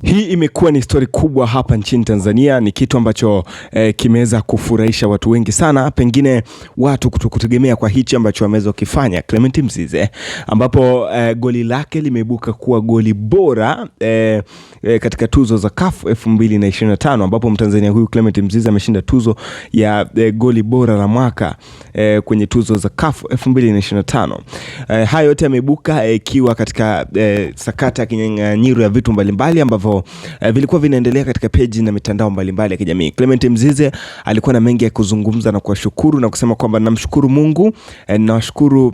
Hii imekuwa ni story kubwa hapa nchini Tanzania. Ni kitu ambacho kimeweza kufurahisha watu wengi sana, pengine watu kutokutegemea kwa hichi ambacho ameweza kufanya Clement Mzize, ambapo goli lake limeibuka kuwa goli bora katika tuzo za CAF 2025, ambapo Mtanzania huyu Clement Mzize ameshinda tuzo ya goli bora la mwaka kwenye tuzo za CAF 2025. Hayo yote yameibuka ikiwa katika sakata ya kinyang'anyiro ya vitu mbalimbali ambavyo vilikuwa vinaendelea katika page na mitandao mbalimbali ya kijamii. Clement Mzize alikuwa na mengi ya kuzungumza na kuwashukuru na kusema kwamba namshukuru Mungu, nawashukuru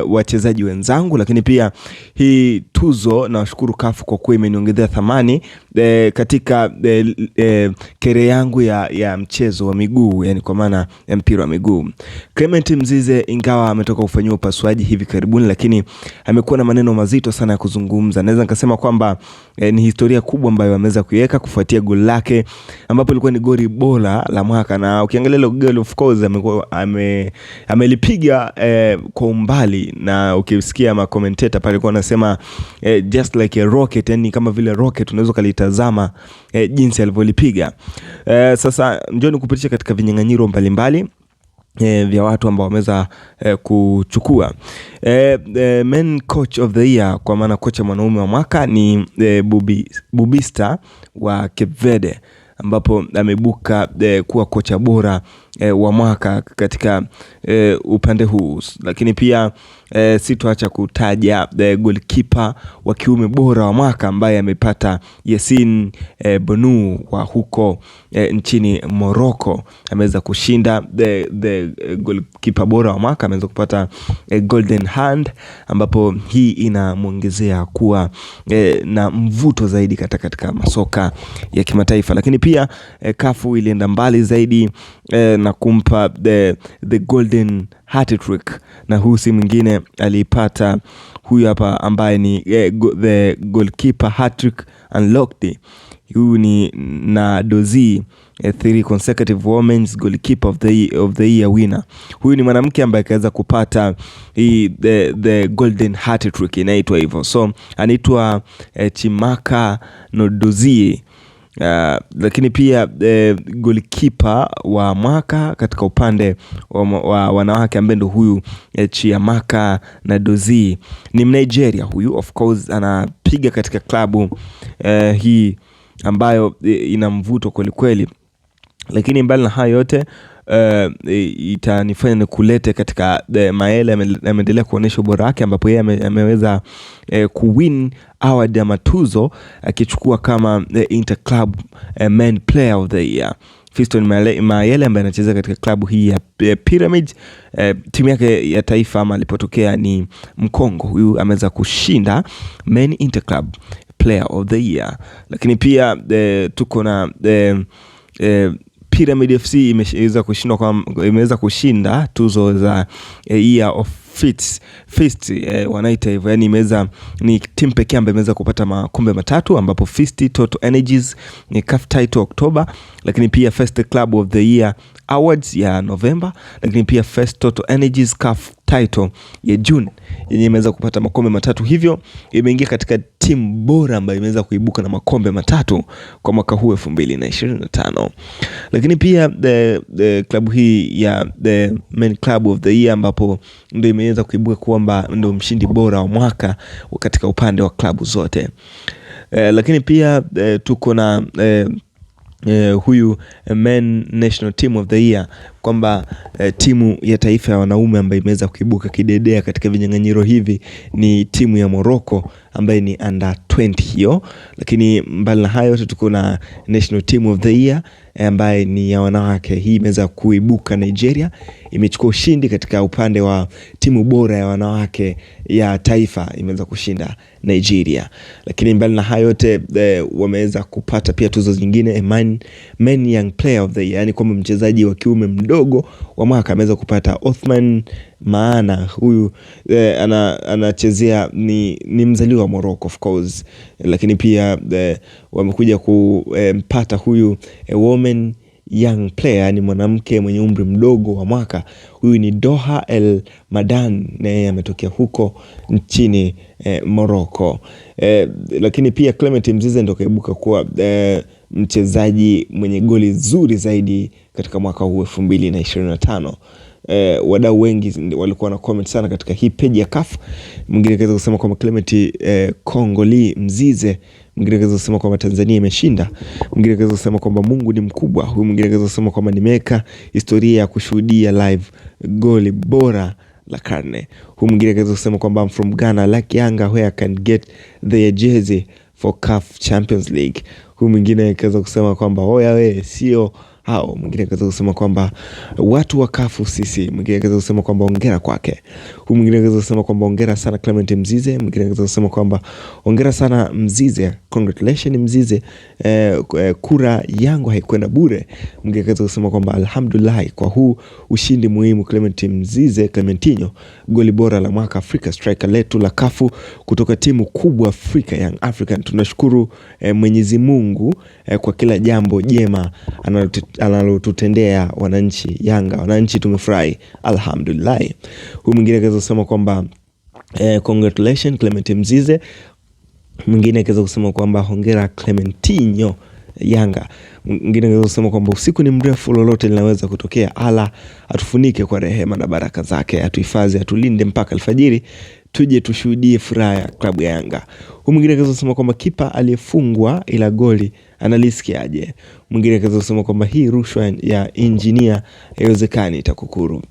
wachezaji wenzangu, lakini pia hii tuzo nawashukuru CAF kwa kuwa imeniongezea thamani katika kere yangu ya mchezo wa miguu, yani kwa maana ya mpira wa miguu. Clement Mzize ingawa ametoka kufanyiwa upasuaji hivi karibuni, lakini amekuwa na maneno mazito sana ya kuzungumza. Naweza nikasema kwamba ni historia kubwa ambayo ameweza kuiweka kufuatia goli lake, ambapo ilikuwa ni goli bora la mwaka, na ukiangalia ile goli of course amelipiga kwa umbali, na ukisikia ma commentator pale kwa wanasema just like a rocket, yani kama vile rocket unaweza kalitazama jinsi alivyolipiga. Sasa njoo nikupitisha katika vinyang'anyiro mbalimbali vya watu ambao wameweza kuchukua men coach of the year, kwa maana kocha mwanaume wa mwaka ni Bubista wa Cape Verde, ambapo ameibuka kuwa kocha bora wa mwaka katika upande huu. Lakini pia sitoacha kutaja goalkeeper wa kiume bora wa mwaka ambaye amepata Yassine Bonu wa huko nchini Morocco. Ameweza kushinda the goalkeeper bora wa mwaka, ameweza kupata golden hand, ambapo hii inamuongezea kuwa na mvuto zaidi katika masoka ya kimataifa. Lakini pia CAF ilienda mbali zaidi na kumpa the golden hat-trick, na huyu si mwingine alipata huyu hapa ambaye ni the goalkeeper hat-trick unlocked. Huyu ni Nadozie, 3 consecutive women's goalkeeper of the year winner. Huyu ni mwanamke ambaye kaweza kupata the golden hat-trick, inaitwa hivyo. So anaitwa Chimaka Nadozie. Lakini pia goalkeeper wa mwaka katika upande wa wanawake ambaye ndo huyu Chiamaka Nadozie ni Nigeria. Huyu of course anapiga katika klabu hii ambayo ina mvuto kweli kweli. Lakini mbali na hayo yote itanifanya nikulete katika Mayele ameendelea kuonesha ubora wake, ambapo yeye ameweza kuwin award ya matuzo akichukua kama Interclub Man Player of the Year. Fiston Mayele ambaye anacheza katika klabu hii ya Pyramids, timu yake ya taifa ama alipotokea ni Mkongo. Huyu ameweza kushinda Man Interclub Player of the Year. Lakini pia tuko na Pyramid FC imeweza kushinda tuzo za Year of Fist, wanaita hivyo, yani ni timu pekee ambayo imeweza kupata makombe matatu, ambapo Fist Total Energies ni CAF title Oktoba, lakini pia First Club of the Year Awards ya November, lakini pia First Total Energies CAF title ya June yenye imeweza kupata makombe matatu. Hivyo imeingia katika timu bora ambayo imeweza kuibuka na makombe matatu kwa mwaka huu 2025. Lakini pia the klabu hii ya the main club of the year, ambapo ndio imeweza kuibuka kwamba ndio mshindi bora wa mwaka katika upande wa klabu zote. Lakini pia tuko na huyu Men National Team of the Year, kwamba timu ya taifa ya wanaume ambayo imeweza kuibuka kidedea katika vinyang'anyiro hivi ni timu ya Morocco ambaye ni under 20 hiyo. Lakini mbali na hayo tuko na National Team of the Year ambaye ni ya wanawake. Hii imeweza kuibuka Nigeria, imechukua ushindi katika upande wa timu bora ya wanawake ya taifa, imeweza kushinda Nigeria. Lakini mbali na hayo yote wameweza kupata pia tuzo zingine, Men Young Player of the Year, yani kwa mchezaji wa kiume mdogo wa mwaka ameweza kupata Othman Maana. Huyu anachezea ni mzaliwa wa Morocco of course. Lakini pia wamekuja kumpata huyu Women young player, ni mwanamke mwenye umri mdogo wa mwaka. Huyu ni Doha El Madan, naye ametokea huko nchini Morocco. Lakini pia Clement Mzize ndo kaibuka kuwa mchezaji mwenye goli zuri zaidi katika mwaka huu 2025. Wadau wengi walikuwa na comment sana katika hii page ya CAF. Mwingine kaweza kusema kwamba Clement Kongoli Mzize, mwingine kaweza kusema kwamba Tanzania imeshinda, mwingine kaweza kusema kwamba Mungu ni mkubwa, huyu mwingine kaweza kusema kwamba nimeweka historia ya kushuhudia live goli bora la karne, huyu mwingine kaweza kusema kwamba I'm from Ghana like Yanga where I can get their jersey for CAF Champions League. Huyu mwingine kaweza kusema kwamba oya we sio hao. Mwingine kaweza kusema kwamba watu wa CAF sisi. Mwingine kaweza kusema kwamba hongera kwake. Huyu mwingine kaweza kusema kwamba hongera sana Clement Mzize. Mwingine kaweza kusema kwamba hongera sana Mzize, congratulations Mzize, kura yangu haikwenda bure. Mwingine kaweza kusema kwamba alhamdulillah kwa huu ushindi muhimu Clement Mzize, Clementinho, goli bora la mwaka Afrika, striker letu la CAF kutoka timu kubwa Afrika, Young African. Tunashukuru Mwenyezi Mungu kwa kila jambo jema analotutendea wananchi Yanga. Wananchi tumefurahi, alhamdulillah. Huyu mwingine kaweza kusema kwamba congratulations Clement Mzize. Mwingine kaweza kusema kwamba hongera Clementinho Yanga. Mwingine kaweza kusema kwamba usiku ni mrefu, lolote linaweza kutokea. Ala atufunike kwa rehema na baraka zake, atuhifadhi, atulinde mpaka alfajiri, tuje tushuhudie furaha ya klabu ya Yanga. Huyu mwingine kaweza kusema kwamba kipa aliyefungwa ila goli analisikiaje. Mwingine kaweza kusema kwamba hii rushwa ya engineer haiwezekani TAKUKURU.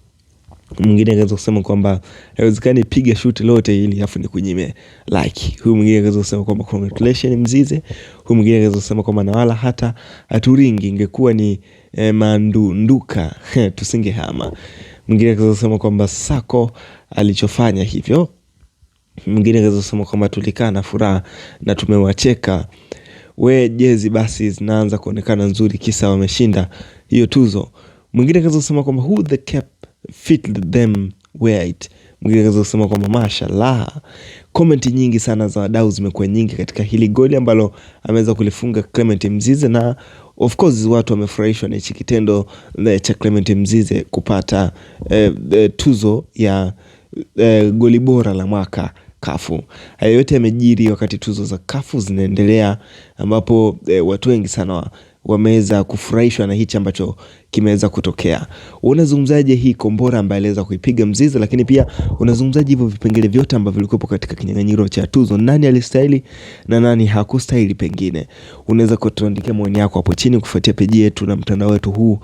Mwingine kaweza kusema kwamba haiwezekani piga shoot lote ili afu ni kunyime like. Huyu mwingine kaweza kusema kwamba congratulations Mzize. Huyu mwingine kaweza kusema kwamba na wala hata aturingi ingekuwa ni mandunduka tusingehama. Mwingine kaweza kusema kwamba Sako alichofanya hivyo. Mwingine kaweza kusema kwamba tulikaa na furaha na tumewacheka. We jezi basi zinaanza kuonekana nzuri kisa wameshinda hiyo tuzo. Mwingine kaweza kusema kwamba who the cap fit them wear it. Mwingine kaweza kusema kwamba mashallah. Comment nyingi sana za wadau zimekuwa nyingi katika hili goli ambalo ameweza kulifunga Clement Mzize, na of course watu wamefurahishwa na hichi kitendo cha Clement Mzize kupata tuzo ya goli bora la mwaka CAF. Hayo yote yamejiri wakati tuzo za CAF zinaendelea, ambapo watu wengi sana wameweza kufurahishwa na hichi ambacho kimeweza kutokea. Unazungumzaje hii kombora ambayo aliweza kuipiga Mzize, lakini pia unazungumzaje hivyo vipengele vyote ambavyo vilikuwa katika kinyang'anyiro cha tuzo? Nani alistahili na nani hakustahili? Pengine unaweza kutuandikia maoni yako hapo chini kufuatia peji yetu na mtandao wetu huu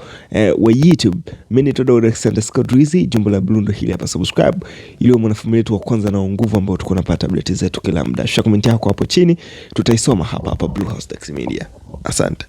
wa YouTube. Mimi ni Todd_Drizzy, jumbo la Blundo hili hapa, subscribe ili uwe mwanafamilia wetu wa kwanza na nguvu ambao tuko tunapata update zetu kila muda. Shika comment yako hapo chini, tutaisoma hapa Blue House Dax Media. Asante.